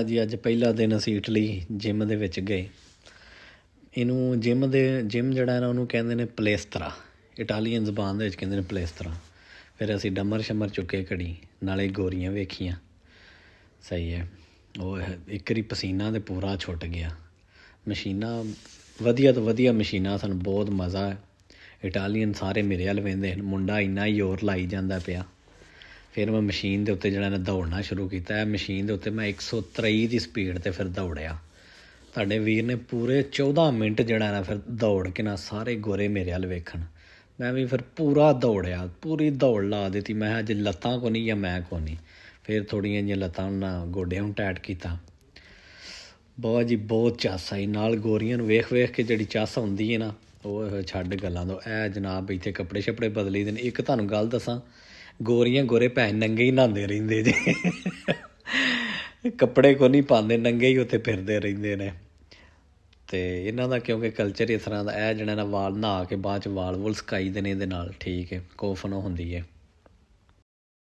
ਜੀ ਅੱਜ ਪਹਿਲਾ ਦਿਨ ਅਸੀਂ ਇਟਲੀ ਜਿੰਮ ਦੇ ਵਿੱਚ ਗਏ। ਇਹਨੂੰ ਜਿੰਮ ਜਿਹੜਾ ਨਾ ਉਹਨੂੰ ਕਹਿੰਦੇ ਨੇ ਪਲੇਸਤਰਾ, ਇਟਾਲੀਅਨ ਜ਼ਬਾਨ ਦੇ ਵਿੱਚ ਕਹਿੰਦੇ ਨੇ ਪਲੇਸਤਰਾ। ਫਿਰ ਅਸੀਂ ਡੰਮਰ ਸ਼ੰਮਰ ਚੁੱਕੇ ਘੜੀ, ਨਾਲੇ ਗੋਰੀਆਂ ਵੇਖੀਆਂ। ਸਹੀ ਹੈ। ਉਹ ਇੱਕ ਵਾਰੀ ਪਸੀਨਾ ਤਾਂ ਪੂਰਾ ਛੁੱਟ ਗਿਆ। ਮਸ਼ੀਨਾਂ ਵਧੀਆ ਤੋਂ ਵਧੀਆ ਮਸ਼ੀਨਾਂ ਸਨ, ਬਹੁਤ ਮਜ਼ਾ ਹੈ। ਇਟਾਲੀਅਨ ਸਾਰੇ ਮੇਰੇ ਵੱਲ ਵਹਿੰਦੇ ਹਨ, ਮੁੰਡਾ ਇੰਨਾ ਹੀ ਜ਼ੋਰ ਲਾਈ ਜਾਂਦਾ ਪਿਆ। ਫਿਰ ਮੈਂ ਮਸ਼ੀਨ ਦੇ ਉੱਤੇ ਜਿਹੜਾ ਨਾ ਦੌੜਨਾ ਸ਼ੁਰੂ ਕੀਤਾ। ਇਹ ਮਸ਼ੀਨ ਦੇ ਉੱਤੇ ਮੈਂ 123 ਦੀ ਸਪੀਡ 'ਤੇ ਫਿਰ ਦੌੜਿਆ। ਤੁਹਾਡੇ ਵੀਰ ਨੇ ਪੂਰੇ 14 ਮਿੰਟ ਜਿਹੜਾ ਨਾ ਫਿਰ ਦੌੜ ਕੇ ਨਾ ਸਾਰੇ ਗੋਰੇ ਮੇਰੇ ਵੱਲ ਵੇਖਣ। ਮੈਂ ਵੀ ਫਿਰ ਪੂਰਾ ਦੌੜਿਆ, ਪੂਰੀ ਦੌੜ ਲਾ ਦਿੱਤੀ। ਮੈਂ ਅੱਜ ਲੱਤਾਂ ਕੋ ਨਹੀਂ ਜਾਂ ਮੈਂ ਕੋ ਨਹੀਂ। ਫਿਰ ਥੋੜ੍ਹੀਆਂ ਜਿਹੀਆਂ ਲੱਤਾਂ ਨਾਲ ਗੋਡਿਆਂ ਨੂੰ ਟਾਈਟ ਕੀਤਾ। ਬਹੁਤ ਜੀ ਬਹੁਤ ਚੱਸ ਆਈ। ਨਾਲ ਗੋਰੀਆਂ ਨੂੰ ਵੇਖ ਵੇਖ ਕੇ ਜਿਹੜੀ ਚੱਸ ਆਉਂਦੀ ਹੈ ਨਾ, ਉਹ ਛੱਡ ਗੱਲਾਂ ਤੋਂ। ਇਹ ਜਨਾਬ ਇੱਥੇ ਕੱਪੜੇ ਛੱਪੜੇ ਬਦਲੀ ਦੇ ਨੇ। ਇੱਕ ਤੁਹਾਨੂੰ ਗੱਲ ਦੱਸਾਂ, ਗੋਰੀਆਂ ਗੋਰੇ ਭੈਣ ਨੰਗੇ ਹੀ ਨਹਾਉਂਦੇ ਰਹਿੰਦੇ ਜੇ। ਕੱਪੜੇ ਕੋ ਨਹੀਂ ਪਾਉਂਦੇ, ਨੰਗੇ ਹੀ ਉੱਥੇ ਫਿਰਦੇ ਰਹਿੰਦੇ ਨੇ। ਅਤੇ ਇਹਨਾਂ ਦਾ ਕਿਉਂਕਿ ਕਲਚਰ ਇਸ ਤਰ੍ਹਾਂ ਦਾ, ਇਹ ਜਿਹੜਾ ਨਾ ਵਾਲ ਨਹਾ ਕੇ ਬਾਅਦ 'ਚ ਵਾਲ ਵੂਲ ਸੁਕਾਈ ਦੇ ਨੇ ਇਹਦੇ ਨਾਲ। ਠੀਕ ਹੈ, ਕੋਫਨ ਹੁੰਦੀ ਹੈ।